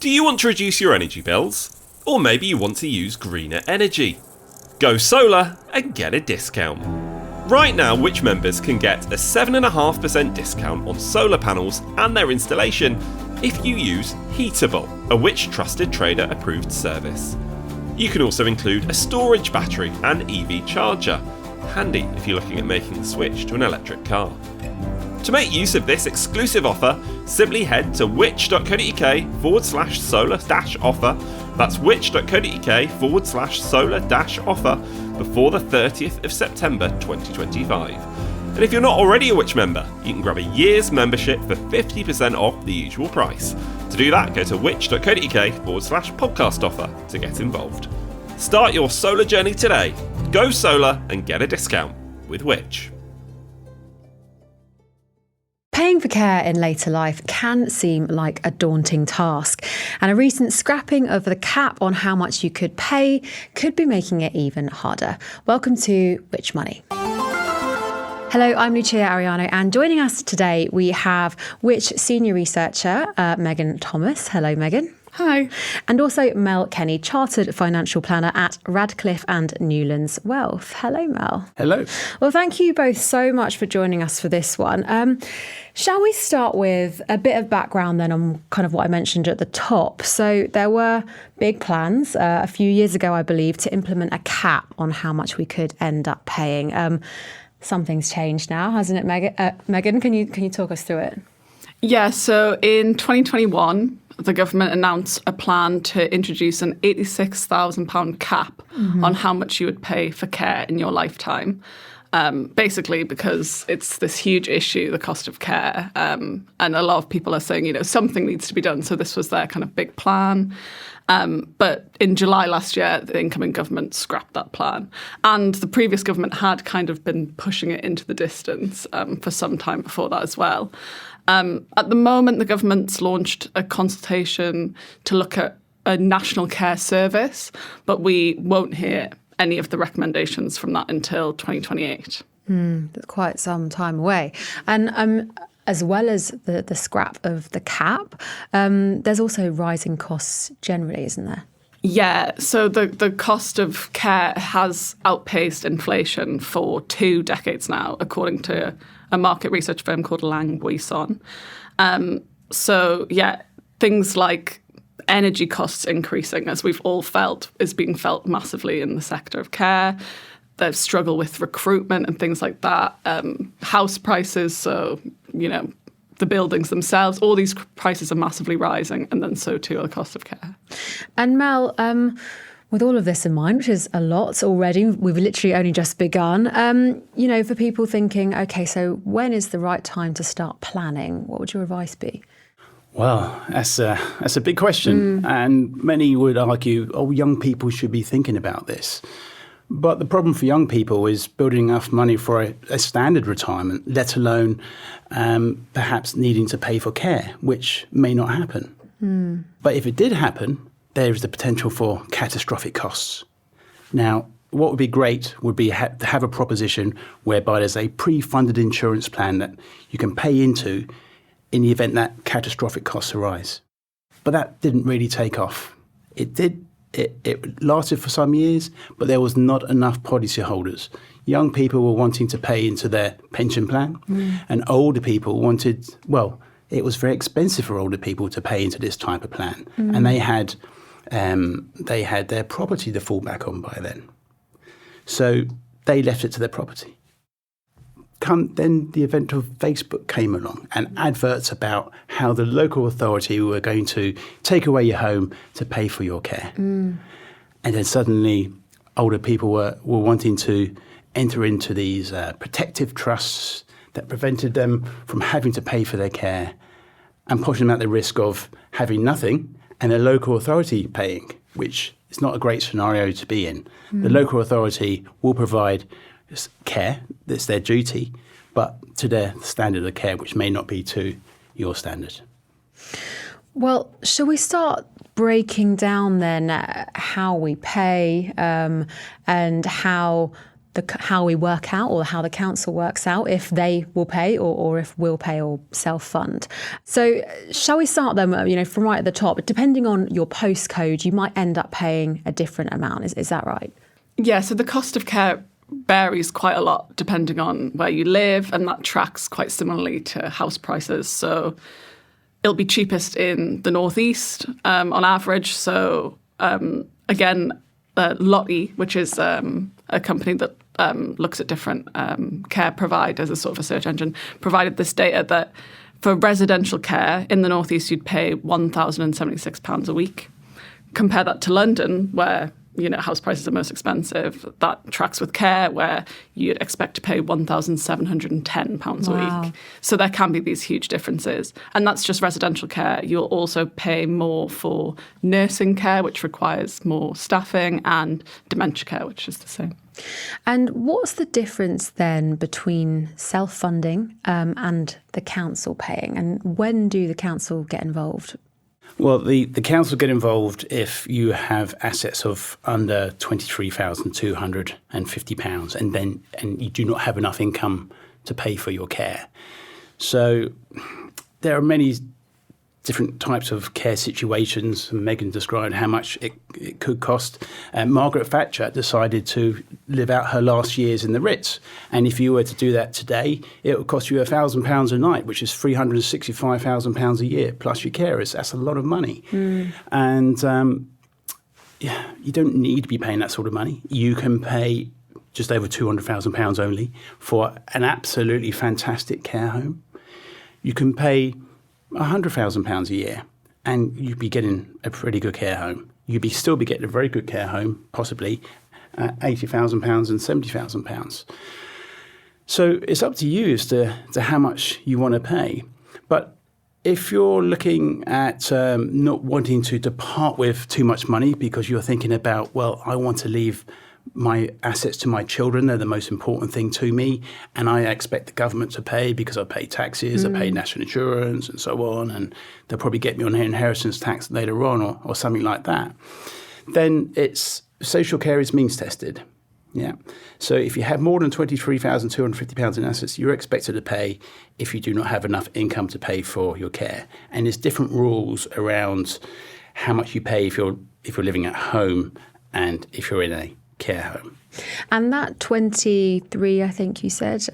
Do you want to reduce your energy bills? Or maybe you want to use greener energy? Go solar and get a discount. Right now, Which members can get a 7.5% discount on solar panels and their installation if you use Heatable, a Which Trusted Trader approved service. You can also include a storage battery and EV charger, handy if you're looking at making the switch to an electric car. To make use of this exclusive offer, simply head to which.co.uk/solar-offer. That's which.co.uk/solar-offer before the 30th of September 2025. And if you're not already a Which member, you can grab a year's membership for 50% off the usual price. To do that, go to which.co.uk/podcast offer to get involved. Start your solar journey today. Go solar and get a discount with Which. Paying for care in later life can seem like a daunting task, and a recent scrapping of the cap on how much you could pay could be making it even harder. Welcome to Which Money. Hello, I'm Lucia Ariano, and joining us today we have Which senior researcher Megan Thomas. Hello, Megan. Hi. And also Mel Kenny, Chartered Financial Planner at Radcliffe and Newlands Wealth. Hello, Mel. Hello. Well, thank you both so much for joining us for this one. Shall we start with a bit of background then on kind of what I mentioned at the top? So there were big plans a few years ago, I believe, to implement a cap on how much we could end up paying. Something's changed now, hasn't it, Megan? Can you talk us through it? Yeah, so in 2021, the government announced a plan to introduce an £86,000 cap on how much you would pay for care in your lifetime. Basically because it's this huge issue, the cost of care. And a lot of people are saying, something needs to be done. So this was their kind of big plan. But in July last year, the incoming government scrapped that plan. And the previous government had kind of been pushing it into the distance for some time before that as well. At the moment, the government's launched a consultation to look at a national care service, but we won't hear any of the recommendations from that until 2028. That's quite some time away. And as well as the scrap of the cap, there's also rising costs generally, isn't there? Yeah, so the cost of care has outpaced inflation for 2 decades now, according to a market research firm called Lang Buisson. So yeah, things like energy costs increasing, as we've all felt, is being felt massively in the sector of care. There's struggle with recruitment and things like that. House prices, so, the buildings themselves, all these prices are massively rising, and then so too are the cost of care. And Mel, with all of this in mind, which is a lot already, we've literally only just begun, for people thinking, OK, so when is the right time to start planning? What would your advice be? Well, that's a big question. And many would argue, young people should be thinking about this. But the problem for young people is building enough money for a standard retirement, let alone perhaps needing to pay for care, which may not happen. But if it did happen, there is the potential for catastrophic costs. Now, what would be great would be to have a proposition whereby there's a pre-funded insurance plan that you can pay into in the event that catastrophic costs arise. But that didn't really take off. It did. It lasted for some years, but there was not enough policyholders. Young people were wanting to pay into their pension plan, and older people wanted, it was very expensive for older people to pay into this type of plan. And they had their property to fall back on by then. So they left it to their property. Then the event of Facebook came along and adverts about how the local authority were going to take away your home to pay for your care. And then suddenly older people were wanting to enter into these protective trusts that prevented them from having to pay for their care and pushing them at the risk of having nothing and the local authority paying, which is not a great scenario to be in. The local authority will provide care, that's their duty, but to their standard of care, which may not be to your standard. Well, shall we start breaking down then how we pay and how how we work out, or how the council works out if they will pay or if we'll pay or self-fund. So shall we start then, from right at the top? Depending on your postcode, you might end up paying a different amount. Is that right? Yeah, so the cost of care varies quite a lot depending on where you live, and that tracks quite similarly to house prices. So it'll be cheapest in the northeast on average. So again, Lottie, which is a company that looks at different care providers as sort of a search engine, provided this data that for residential care in the northeast, you'd pay £1,076 a week. Compare that to London, where house prices are most expensive. That tracks with care, where you'd expect to pay £1,710 a week. So there can be these huge differences. And that's just residential care. You'll also pay more for nursing care, which requires more staffing, and dementia care, which is the same. And what's the difference then between self-funding and the council paying? And when do the council get involved? Well, the council get involved if you have assets of under £23,250 and you do not have enough income to pay for your care. So there are many different types of care situations. Megan described how much it could cost. Margaret Thatcher decided to live out her last years in the Ritz. And if you were to do that today, it would cost you £1,000 a night, which is £365,000 a year, plus your carers. That's a lot of money. And you don't need to be paying that sort of money. You can pay just over £200,000 only for an absolutely fantastic care home. You can pay £100,000 a year, and you'd be getting a pretty good care home. You'd still be getting a very good care home, possibly £80,000 and £70,000. So it's up to you as to how much you want to pay. But if you're looking at not wanting to depart with too much money because you're thinking about, well, I want to leave my assets to my children, they're the most important thing to me, and I expect the government to pay because I pay taxes, I pay national insurance and so on, and they'll probably get me on inheritance tax later on or something like that, then social care is means tested. Yeah. So if you have more than £23,250 in assets, you're expected to pay if you do not have enough income to pay for your care. And there's different rules around how much you pay if you're living at home and if you're in a care home. And that 23, I think you said, is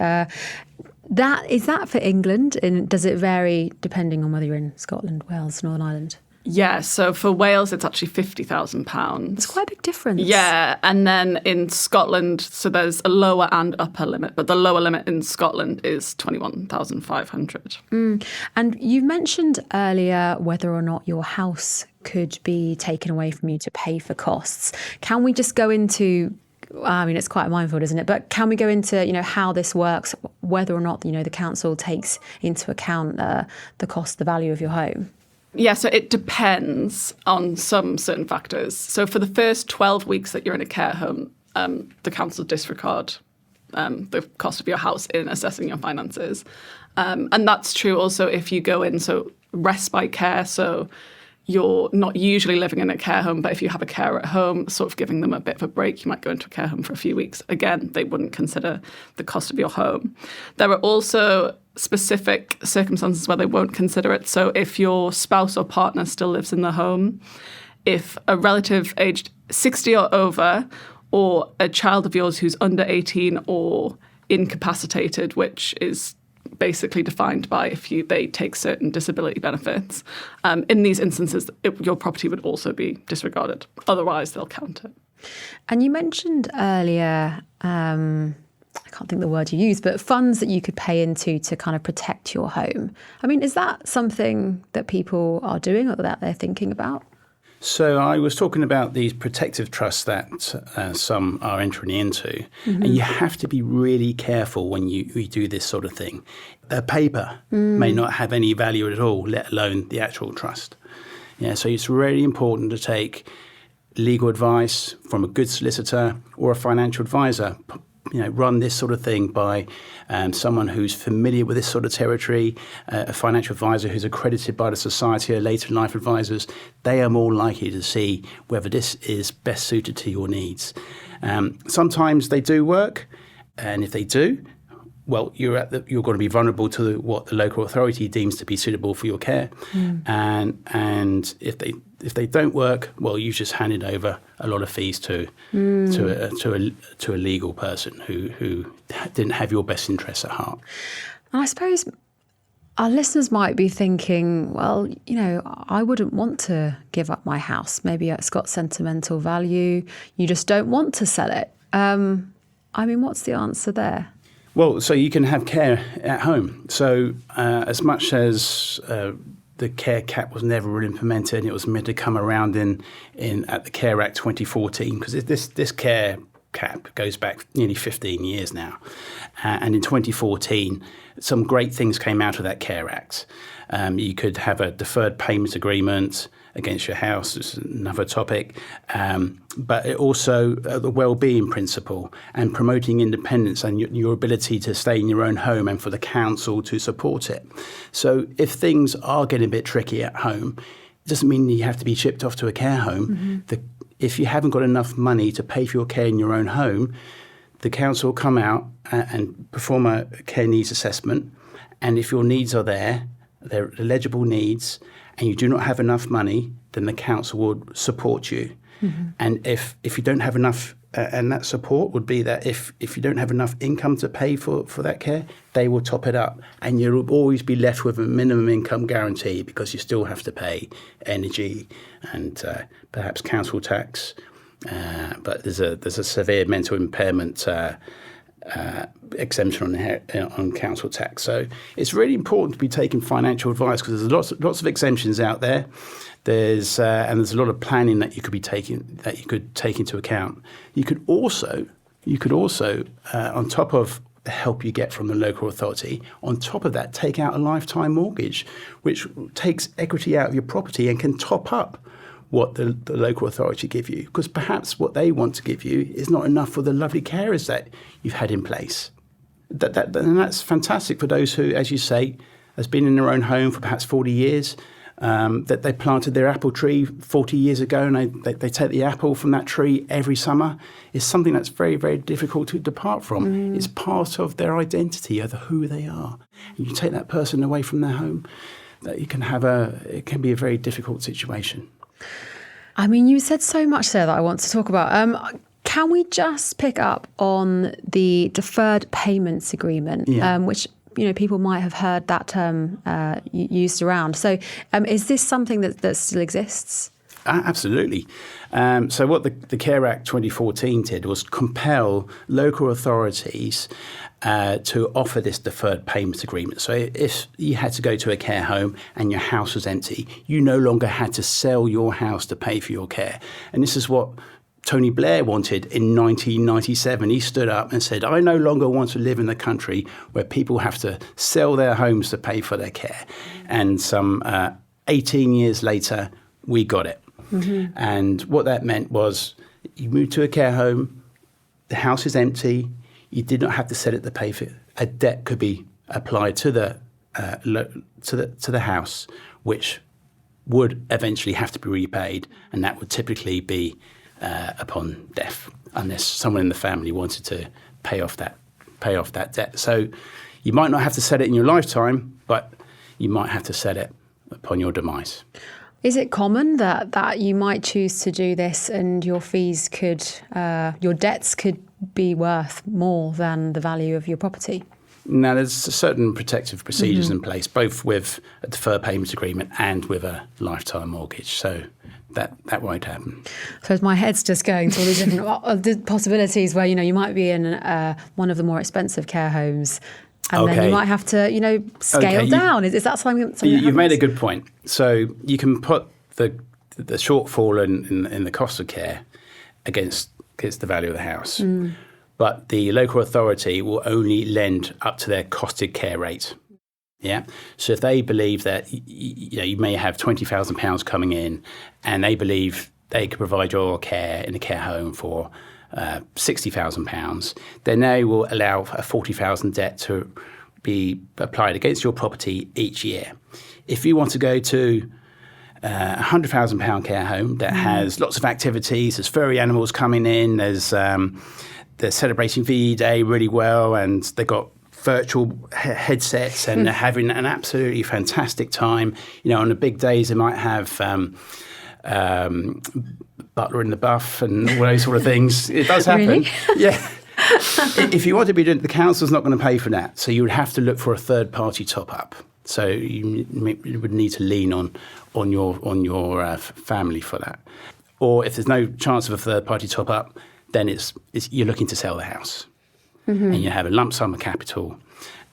that for England? And does it vary depending on whether you're in Scotland, Wales, Northern Ireland? Yeah, so for Wales, it's actually £50,000. It's quite a big difference. Yeah, and then in Scotland, so there's a lower and upper limit, but the lower limit in Scotland is £21,500. And you mentioned earlier whether or not your house could be taken away from you to pay for costs. Can we just go into, it's quite a minefield, isn't it? But can we go into, how this works, whether or not, the council takes into account the cost, the value of your home? Yeah, so it depends on some certain factors. So for the first 12 weeks that you're in a care home, the council disregard the cost of your house in assessing your finances. And that's true also if you go in, so respite care, so you're not usually living in a care home, but if you have a carer at home, sort of giving them a bit of a break, you might go into a care home for a few weeks. Again, they wouldn't consider the cost of your home. There are also specific circumstances where they won't consider it. So if your spouse or partner still lives in the home, if a relative aged 60 or over, or a child of yours who's under 18 or incapacitated, which is basically defined by if they take certain disability benefits. In these instances, your property would also be disregarded. Otherwise, they'll count it. And you mentioned earlier, I can't think the word you used, but funds that you could pay into to kind of protect your home. Is that something that people are doing or that they're thinking about? So I was talking about these protective trusts that some are entering into. And you have to be really careful when you do this sort of thing. A paper may not have any value at all, let alone the actual trust. Yeah, so it's really important to take legal advice from a good solicitor or a financial advisor. run this sort of thing by someone who's familiar with this sort of territory, a financial advisor who's accredited by the Society of Later in Life Advisors, they are more likely to see whether this is best suited to your needs. Sometimes they do work, and if they do, well, you're going to be vulnerable to what the local authority deems to be suitable for your care, and if they don't work, well, you just handed over a lot of fees to a legal person who didn't have your best interests at heart. And I suppose our listeners might be thinking, well, I wouldn't want to give up my house. Maybe it's got sentimental value. You just don't want to sell it. What's the answer there? Well, so you can have care at home. So as much as the care cap was never really implemented, and it was meant to come around at the Care Act 2014, because this care cap goes back nearly 15 years now. And in 2014, some great things came out of that Care Act. You could have a deferred payment agreement against your house. It's another topic. But it also the well-being principle and promoting independence and your ability to stay in your own home and for the council to support it. So if things are getting a bit tricky at home, it doesn't mean you have to be shipped off to a care home. If you haven't got enough money to pay for your care in your own home, the council will come out and perform a care needs assessment. And if your needs are there, they're eligible needs, and you do not have enough money, then the council would support you. And if you don't have enough, and that support would be that if you don't have enough income to pay for that care, they will top it up. And you'll always be left with a minimum income guarantee, because you still have to pay energy and perhaps council tax. But there's a severe mental impairment exemption on council tax. So it's really important to be taking financial advice, because there's lots of exemptions out there. There's a lot of planning that you could take into account. You could also on top of the help you get from the local authority, on top of that, take out a lifetime mortgage, which takes equity out of your property and can top up what the local authority give you, because perhaps what they want to give you is not enough for the lovely carers that you've had in place. And that's fantastic for those who, as you say, has been in their own home for perhaps 40 years, that they planted their apple tree 40 years ago, and they take the apple from that tree every summer. It's something that's very, very difficult to depart from. It's part of their identity, of who they are. And you take that person away from their home, that it can be a very difficult situation. You said so much there that I want to talk about. Can we just pick up on the deferred payments agreement, which people might have heard that term used around. So is this something that still exists? Absolutely. So what the Care Act 2014 did was compel local authorities to offer this deferred payment agreement. So if you had to go to a care home and your house was empty, you no longer had to sell your house to pay for your care. And this is what Tony Blair wanted in 1997. He stood up and said, I no longer want to live in a country where people have to sell their homes to pay for their care. And some 18 years later, we got it. Mm-hmm. And what that meant was you moved to a care home, the house is empty, you did not have to sell it to pay for it. A debt could be applied to the house, which would eventually have to be repaid, and that would typically be upon death, unless someone in the family wanted to pay off that debt. So you might not have to sell it in your lifetime, but you might have to sell it upon your demise. Is it common that you might choose to do this and your fees your debts could be worth more than the value of your property? Now, there's certain protective procedures in place, both with a deferred payment agreement and with a lifetime mortgage. So that won't happen. So my head's just going to all these different possibilities where, you might be in one of the more expensive care homes and then you might have to, scale down. Is that something you've made a good point. So you can put the shortfall in the cost of care against the value of the house. But the local authority will only lend up to their costed care rate. Yeah. So if they believe that you may have £20,000 coming in, and they believe they could provide your care in a care home for £60,000, then they will allow a £40,000 debt to be applied against your property each year. If you want to go to a £100,000 care home that has lots of activities, there's furry animals coming in, they're celebrating VE Day really well, and they've got virtual headsets and they're having an absolutely fantastic time. On the big days they might have butler in the buff and all those sort of things. It does happen. Really? Yeah. If you want to be doing it, the council's not going to pay for that. So you would have to look for a third-party top-up. So you would need to lean on your family for that. Or if there's no chance of a third-party top-up, then you're looking to sell the house. And you have a lump sum of capital,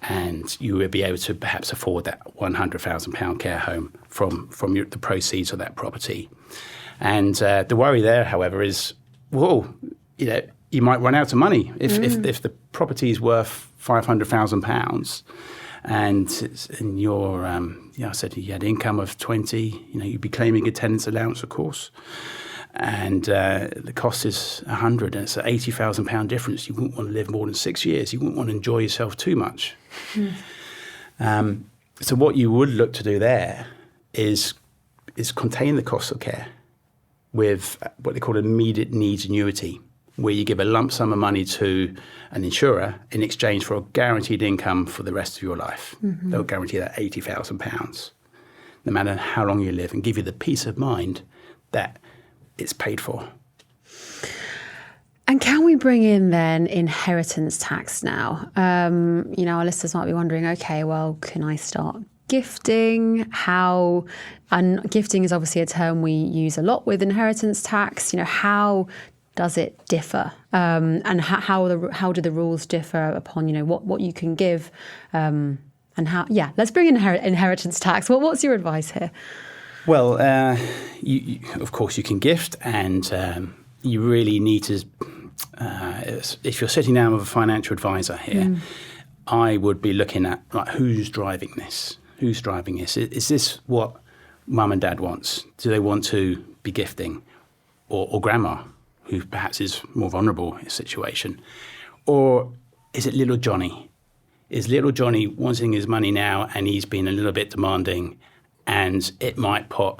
and you will be able to perhaps afford that £100,000 care home from the proceeds of that property. And the worry there, however, is, you might run out of money if the property is worth £500,000, and your I said you had income of 20, you'd be claiming a tenant's allowance, of course. And the cost is 100, and it's an £80,000 difference. You wouldn't want to live more than 6 years. You wouldn't want to enjoy yourself too much. So what you would look to do there is contain the cost of care with what they call an immediate needs annuity, where you give a lump sum of money to an insurer in exchange for a guaranteed income for the rest of your life. They'll guarantee that £80,000, no matter how long you live, and give you the peace of mind that it's paid for. And can we bring in then inheritance tax now? Our listeners might be wondering, okay, well, can I start gifting? And gifting is obviously a term we use a lot with inheritance tax. How does it differ? And how do the rules differ upon, what you can give? And how, let's bring in inheritance tax. What's your advice here? Well, of course, you can gift, and you really need to, if you're sitting down with a financial advisor here, I would be looking at who's driving this? Who's driving this? Is this what mum and dad wants? Do they want to be gifting? Or grandma, who perhaps is more vulnerable in a situation? Or is it little Johnny? Is little Johnny wanting his money now, and he's been a little bit demanding, and it might put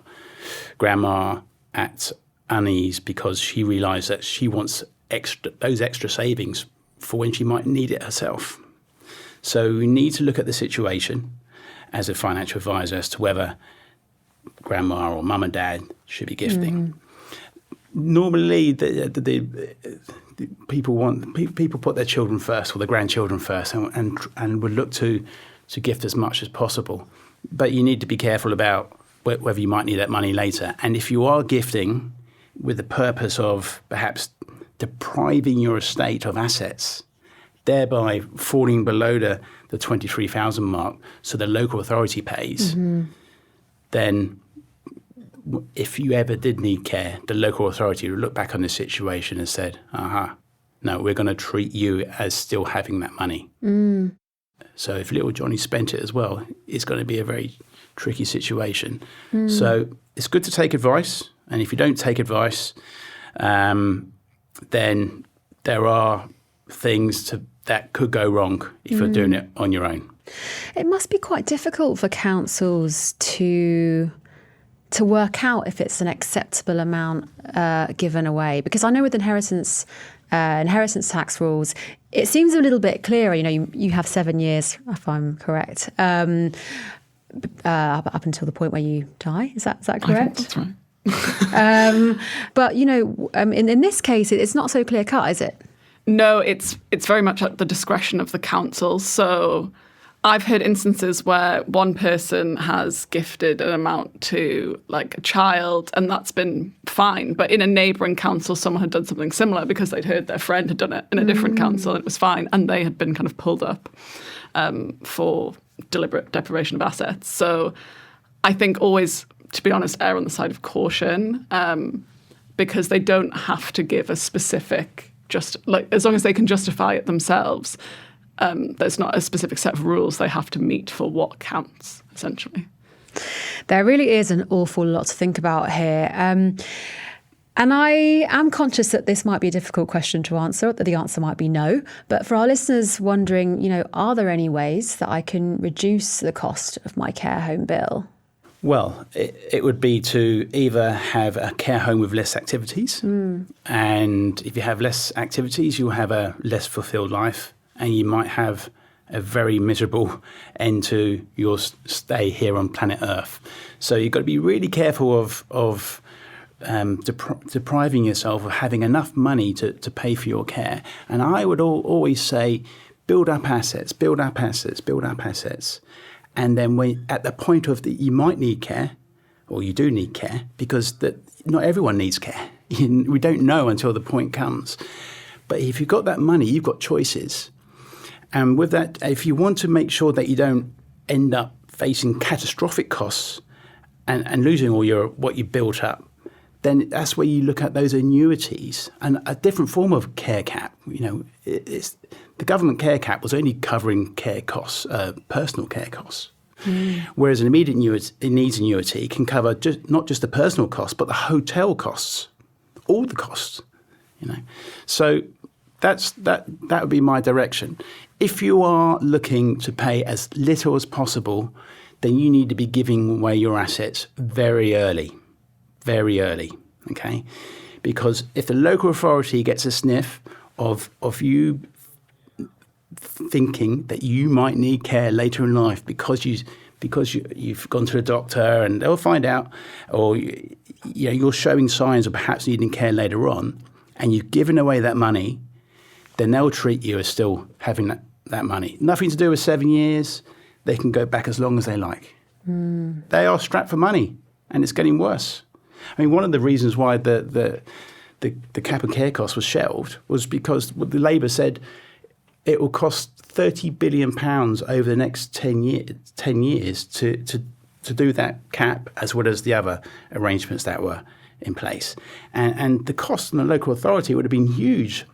grandma at unease because she realised that she wants those extra savings for when she might need it herself. So we need to look at the situation as a financial advisor as to whether grandma or mum and dad should be gifting. Normally, the people put their children first or their grandchildren first, and would look to gift as much as possible. But you need to be careful about whether you might need that money later. And if you are gifting with the purpose of perhaps depriving your estate of assets, thereby falling below the 23,000 mark, so the local authority pays, then if you ever did need care, the local authority would look back on this situation and said, no, we're going to treat you as still having that money. So if little Johnny spent it as well, it's going to be a very tricky situation. So it's good to take advice. And if you don't take advice, then there are things that could go wrong if you're doing it on your own. It must be quite difficult for councils to work out if it's an acceptable amount given away. Because I know with inheritance tax rules, it seems a little bit clearer. You have 7 years, if I'm correct, up until the point where you die. Is that correct? I think that's right. But in this case, it's not so clear cut, is it? No, it's very much at the discretion of the council. So I've heard instances where one person has gifted an amount to like a child, and that's been fine. But in a neighbouring council, someone had done something similar because they'd heard their friend had done it in a different council, and it was fine, and they had been kind of pulled up for deliberate deprivation of assets. So I think always, to be honest, err on the side of caution, because they don't have to give a specific, as long as they can justify it themselves. There's not a specific set of rules they have to meet for what counts, essentially. There really is an awful lot to think about here. And I am conscious that this might be a difficult question to answer, that the answer might be no. But for our listeners wondering, are there any ways that I can reduce the cost of my care home bill? Well, it would be to either have a care home with less activities. And if you have less activities, you'll have a less fulfilled life, and you might have a very miserable end to your stay here on planet Earth. So you've got to be really careful of depriving yourself of having enough money to pay for your care. And I would always say, build up assets, build up assets, build up assets. And then when at the point of you might need care, or you do need care, because not everyone needs care. We don't know until the point comes. But if you've got that money, you've got choices. And with that, if you want to make sure that you don't end up facing catastrophic costs and losing all what you built up, then that's where you look at those annuities and a different form of care cap. The government care cap was only covering care costs, personal care costs, whereas an immediate needs annuity can cover not just the personal costs, but the hotel costs, all the costs. So that would be my direction. If you are looking to pay as little as possible, then you need to be giving away your assets very early, okay? Because if the local authority gets a sniff of you thinking that you might need care later in life because you've gone to a doctor, and they'll find out, or you're showing signs of perhaps needing care later on, and you've given away that money, then they'll treat you as still having that money. Nothing to do with 7 years. They can go back as long as they like. They are strapped for money, and it's getting worse. I mean, one of the reasons why the cap and care cost was shelved was because the Labour said it will cost £30 billion over the next 10 years to do that cap, as well as the other arrangements that were in place. And the cost on the local authority would have been huge.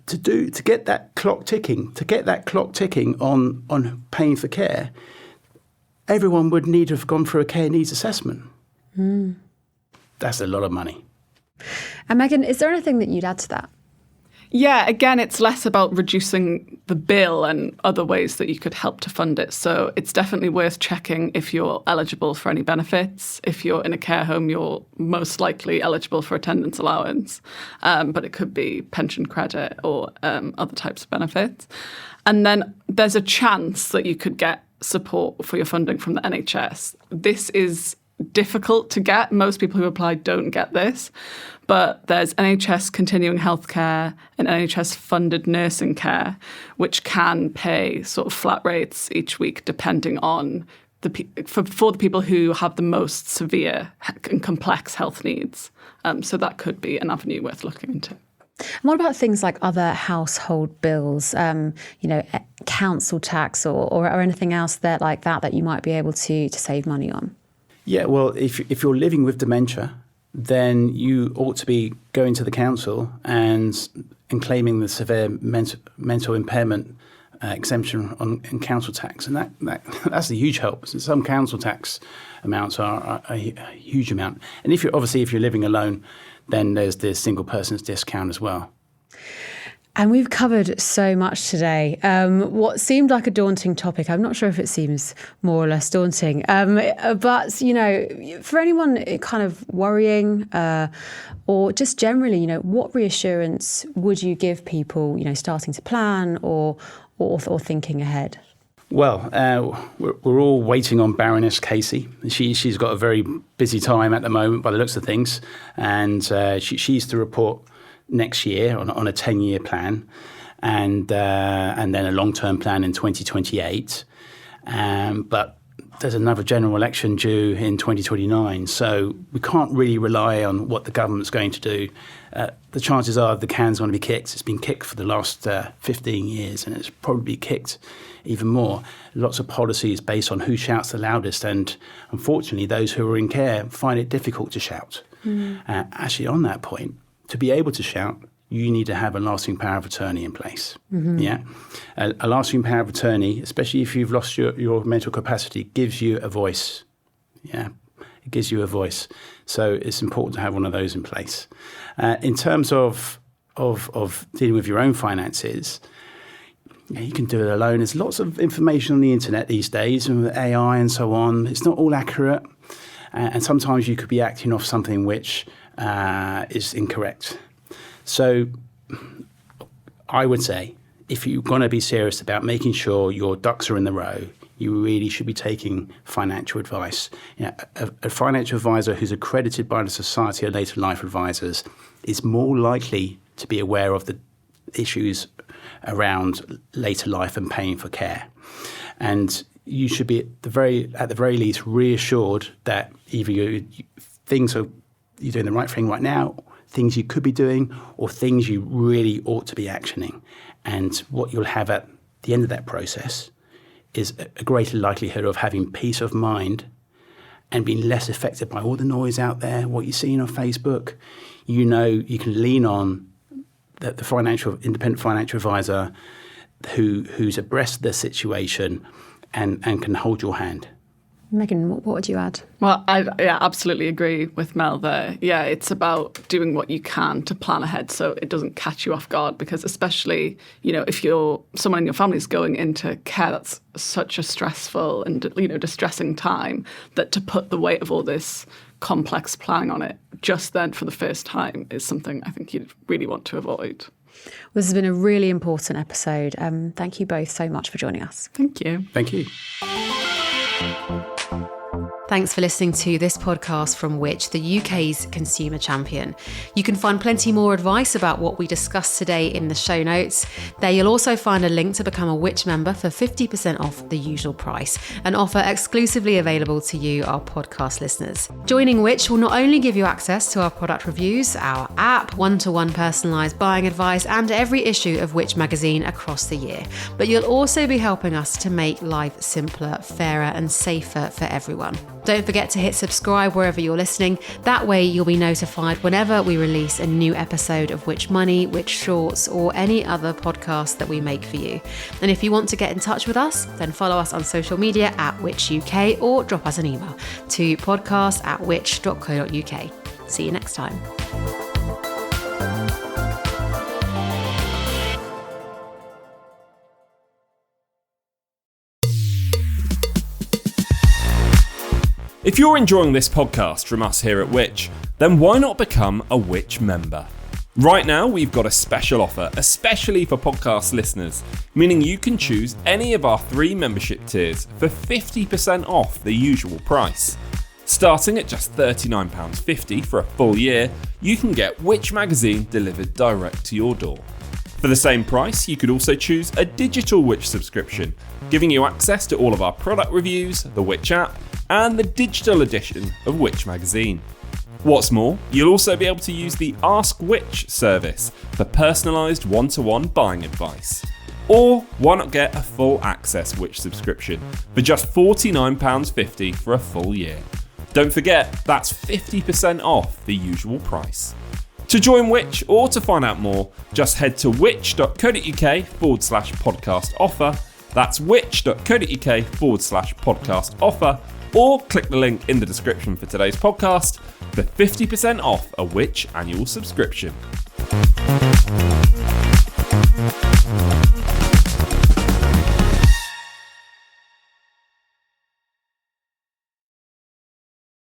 To get that clock ticking on paying for care, everyone would need to have gone through a care needs assessment. That's a lot of money. And Megan, is there anything that you'd add to that? Yeah, again, it's less about reducing the bill and other ways that you could help to fund it. So it's definitely worth checking if you're eligible for any benefits. If you're in a care home, you're most likely eligible for attendance allowance, but it could be pension credit or other types of benefits. And then there's a chance that you could get support for your funding from the NHS. This is difficult to get. Most people who apply don't get this. But there's NHS continuing healthcare and NHS funded nursing care, which can pay sort of flat rates each week depending on for the people who have the most severe and complex health needs. So that could be an avenue worth looking into. And what about things like other household bills, council tax or anything else like that you might be able to save money on? Yeah, well, if you're living with dementia, then you ought to be going to the council and claiming the severe mental impairment exemption in council tax. And that's a huge help. So some council tax amounts are a huge amount. And if you're living alone, then there's the single person's discount as well. And we've covered so much today. What seemed like a daunting topic, I'm not sure if it seems more or less daunting. But, for anyone kind of worrying or just generally, what reassurance would you give people, starting to plan or thinking ahead? Well, we're all waiting on Baroness Casey. She's got a very busy time at the moment by the looks of things. And she's to report next year on a 10-year plan, and then a long-term plan in 2028. But there's another general election due in 2029, so we can't really rely on what the government's going to do. The chances are the can's going to be kicked. It's been kicked for the last 15 years, and it's probably kicked even more. Lots of policies based on who shouts the loudest, and unfortunately, those who are in care find it difficult to shout. Actually, on that point, to be able to shout, you need to have a lasting power of attorney in place. Yeah, a lasting power of attorney, especially if you've lost your mental capacity, gives you a voice. Yeah, It gives you a voice. So it's important to have one of those in place. In terms of dealing with your own finances, you can do it alone. There's lots of information on the internet these days, and with AI and so on. It's not all accurate, and sometimes you could be acting off something which is incorrect. So I would say, if you're going to be serious about making sure your ducks are in the row, you really should be taking financial advice. A financial advisor who's accredited by the Society of Later Life Advisors is more likely to be aware of the issues around later life and paying for care. And you should be at the very least reassured that either you're doing the right thing right now, things you could be doing, or things you really ought to be actioning. And what you'll have at the end of that process is a greater likelihood of having peace of mind and being less affected by all the noise out there, what you're seeing on Facebook. You know, you can lean on the independent financial advisor who's abreast of the situation and can hold your hand. Megan, what would you add? Well, I absolutely agree with Mel there. Yeah, it's about doing what you can to plan ahead so it doesn't catch you off guard, because especially, if someone in your family is going into care, that's such a stressful and, distressing time, that to put the weight of all this complex planning on it just then for the first time is something I think you'd really want to avoid. Well, this has been a really important episode. Thank you both so much for joining us. Thank you. Thank you. Thanks for listening to this podcast from Which, the UK's consumer champion. You can find plenty more advice about what we discussed today in the show notes. There you'll also find a link to become a Which member for 50% off the usual price, an offer exclusively available to you, our podcast listeners. Joining Which will not only give you access to our product reviews, our app, one-to-one personalised buying advice, and every issue of Which magazine across the year, but you'll also be helping us to make life simpler, fairer and safer for everyone. Don't forget to hit subscribe wherever you're listening. That way you'll be notified whenever we release a new episode of Which Money, Which Shorts, or any other podcast that we make for you. And if you want to get in touch with us, then follow us on social media at Which UK or drop us an email to podcast@which.co.uk. See you next time. If you're enjoying this podcast from us here at Which, then why not become a Which member? Right now, we've got a special offer, especially for podcast listeners, meaning you can choose any of our 3 membership tiers for 50% off the usual price. Starting at just £39.50 for a full year, you can get Which magazine delivered direct to your door. For the same price, you could also choose a digital Which subscription, giving you access to all of our product reviews, the Which app, and the digital edition of Which magazine. What's more, you'll also be able to use the Ask Which service for personalised one-to-one buying advice. Or why not get a full access Which subscription for just £49.50 for a full year? Don't forget, that's 50% off the usual price. To join Which or to find out more, just head to which.co.uk/podcast offer. That's which.co.uk/podcast offer. Or click the link in the description for today's podcast for 50% off a Which annual subscription.